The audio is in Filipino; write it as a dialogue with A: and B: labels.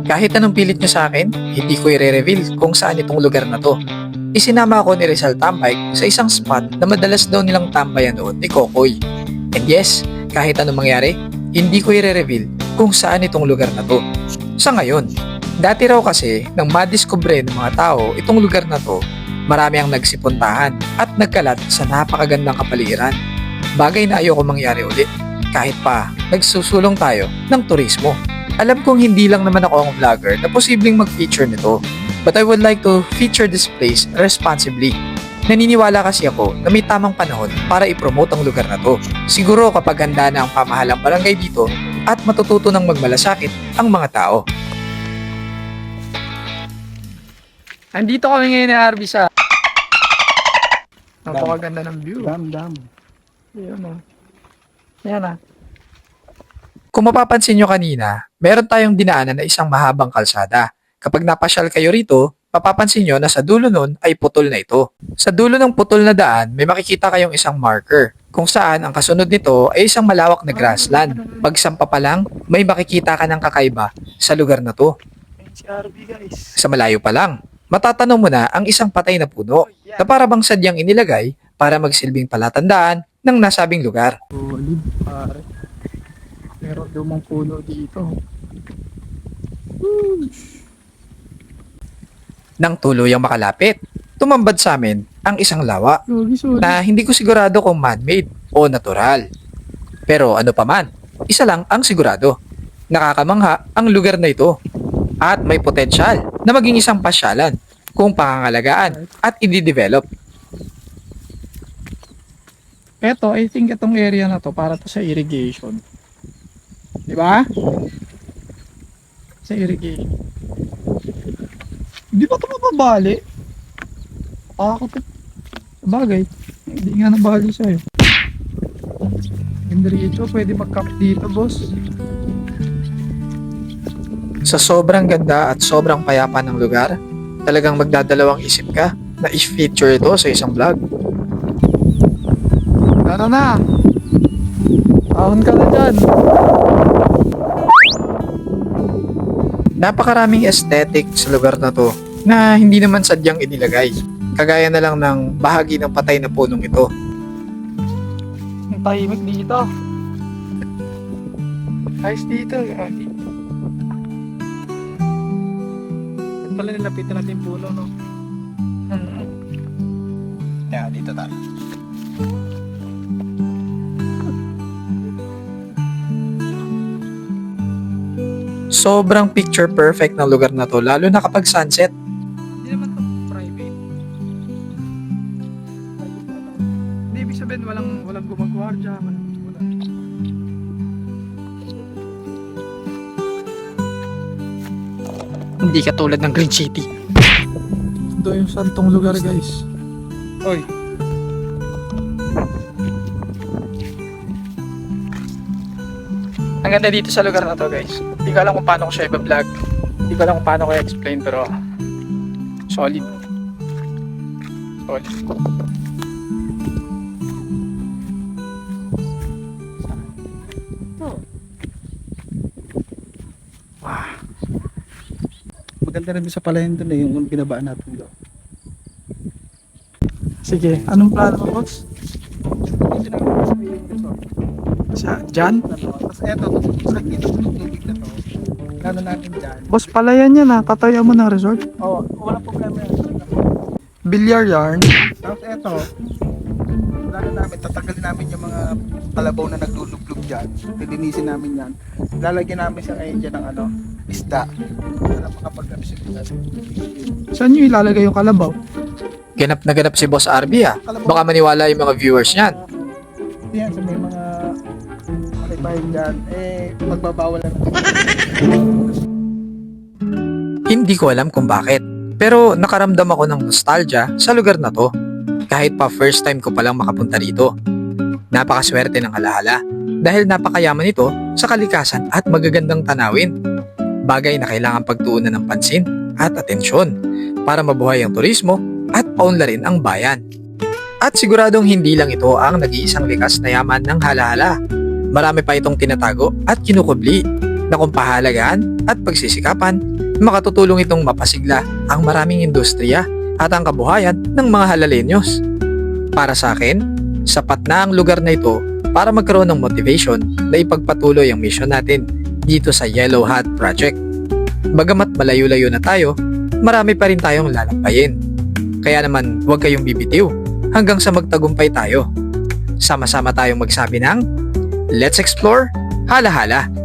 A: Kahit anong pilit nyo sa akin, hindi ko i-reveal kung saan itong lugar na to. Isinama ako ni Rizal Tambay sa isang spot na madalas daw nilang tambayan noon ni Kokoy. And yes, kahit anong mangyari, hindi ko i-reveal kung saan itong lugar na to. Sa ngayon, dati raw kasi nang madiskubre ng mga tao itong lugar na to, marami ang nagsipuntahan at nagkalat sa napakagandang kapaligiran. Bagay na ayoko mangyari ulit, kahit pa nagsusulong tayo ng turismo. Alam kong hindi lang naman ako ang vlogger na posibleng mag-feature nito, but I would like to feature this place responsibly. Naniniwala kasi ako na may tamang panahon para i-promote ang lugar na to. Siguro kapag handa na ang pamahalang barangay dito at matututo ng magmalasakit ang mga tao. Andito kami ngayon ni Arby sa napakaganda ng view.
B: Dam.
A: Ayan o. Ayan. Kung mapapansin nyo kanina, meron tayong dinaanan na isang mahabang kalsada. Kapag napasyal kayo rito, mapapansin nyo na sa dulo nun ay putol na ito. Sa dulo ng putol na daan, may makikita kayong isang marker, kung saan ang kasunod nito ay isang malawak na grassland. Pagsampa pa lang, may makikita ka ng kakaiba sa lugar na to.
B: Si RB guys.
A: Sa malayo pa lang, matatanong mo na ang isang patay na puno na para bang sadyang inilagay para magsilbing palatandaan ng nasabing lugar.
B: Solid pare. Pero lumang puno dito.
A: Nang tuluyang makalapit, tumambad sa amin ang isang lawa
B: Sorry.
A: na hindi ko sigurado kung man-made o natural. Pero ano pa man, isa lang ang sigurado. Nakakamangha ang lugar na ito at may potensyal na maging isang pasyalan kung pangangalagaan at i-develop.
B: Eto, I think itong area na to para to sa irrigation. Di ba? Sa irrigation. Di ba ito mapabali? Bagay. Hindi nga nabali sa'yo. Hindi rito, pwede mag-camp dito, boss.
A: Sa sobrang ganda at sobrang payapa ng lugar, talagang magdadalawang isip ka na i-feature ito sa isang vlog.
B: Ano na? Ahon ka na dyan.
A: Napakaraming aesthetic sa lugar na to na hindi naman sadyang inilagay. Kagaya na lang ng bahagi ng patay na punong ito.
B: Ang tahimik dito. Ayos dito. Pala nilapitan natin yung puno, no?
A: Yeah, dito tayo. Sobrang picture perfect ng lugar na to, lalo na kapag sunset.
B: Hindi naman ito private. Hindi, ibig sabihin walang gumagwardya. Wala.
A: Hindi katulad ng Green City.
B: Ito yung santong lugar, guys. Oy.
A: Ang ganda dito sa lugar na to, guys. Hindi ko alam kung paano ko siya i-vlog. Hindi ko alam kung paano ko i-explain, pero solid. Solid.
B: Maganda rin sa palayan doon eh, yung binabaan natin doon. Sige, anong plano mo, boss? Sa dyan?
C: Tapos eto, sa dito ng tubig na to, plano natin dyan.
B: Boss, palayan yan ha. Tatayo mo ng resort.
C: Oo, walang problema yan.
B: Billiard yarn.
C: Tapos eto, plano namin, tatagalin namin yung mga kalabaw na naglulublog dyan. Lilinisin namin yan. Lalagyan namin siya ngayon dyan ng isda. Para makapag siya.
B: Saan nyo ilalagay yung kalabaw?
A: Ganap na ganap si Boss Arby ah. Baka maniwala yung mga viewers niyan.
C: Yan, sa may mga kalibahin dyan, magbabawal na
A: Hindi ko alam kung bakit, pero nakaramdam ako ng nostalgia sa lugar na to. Kahit pa first time ko palang makapunta rito. Napakaswerte ng halahala dahil napakayaman ito sa kalikasan at magagandang tanawin. Bagay na kailangan pagtuunan ng pansin at atensyon para mabuhay ang turismo at paunlarin ang bayan. At siguradong hindi lang ito ang nag-iisang likas na yaman ng halahala. Marami pa itong tinatago at kinukubli. na kung pahalagaan at pagsisikapan, makatutulong itong mapasigla ang maraming industriya at ang kabuhayan ng mga halalenyos. Para sa akin, sapat na ang lugar na ito para magkaroon ng motivation na ipagpatuloy ang mission natin dito sa Yellow Hat Project. Bagamat malayo-layo na tayo, marami pa rin tayong lalampayin. Kaya naman huwag kayong bibitiw hanggang sa magtagumpay tayo. Sama-sama tayong magsabi ng Let's Explore, Hala-Hala!